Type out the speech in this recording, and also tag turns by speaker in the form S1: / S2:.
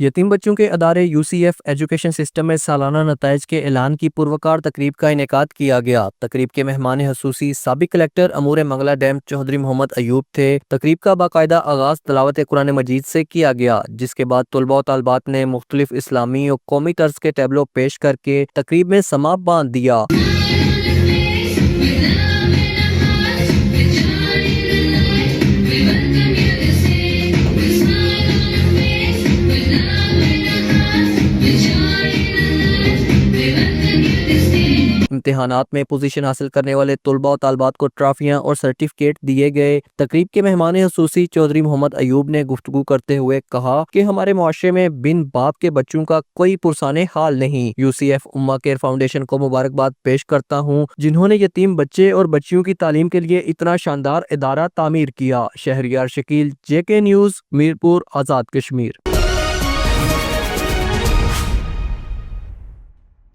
S1: یتیم بچوں کے ادارے UCF ایجوکیشن سسٹم میں سالانہ نتائج کے اعلان کی پروکار تقریب کا انعقاد کیا گیا۔ تقریب کے مہمان خصوصی سابق کلکٹر امور منگلہ ڈیم چودھری محمد ایوب تھے۔ تقریب کا باقاعدہ آغاز تلاوت قرآن مجید سے کیا گیا، جس کے بعد طلباء و طالبات نے مختلف اسلامی اور قومی طرز کے ٹیبلو پیش کر کے تقریب میں سماں باندھ دیا۔ امتحانات میں پوزیشن حاصل کرنے والے طلباء و طالبات کو ٹرافیاں اور سرٹیفکیٹ دیے گئے۔ تقریب کے مہمان خصوصی چودھری محمد ایوب نے گفتگو کرتے ہوئے کہا کہ ہمارے معاشرے میں بن باپ کے بچوں کا کوئی پرسان حال نہیں۔ UCF امہ کیئر فاؤنڈیشن کو مبارکباد پیش کرتا ہوں، جنہوں نے یتیم بچے اور بچیوں کی تعلیم کے لیے اتنا شاندار ادارہ تعمیر کیا۔ Shahryar Shakeel, JK news, Mirpur, Azad Kashmir.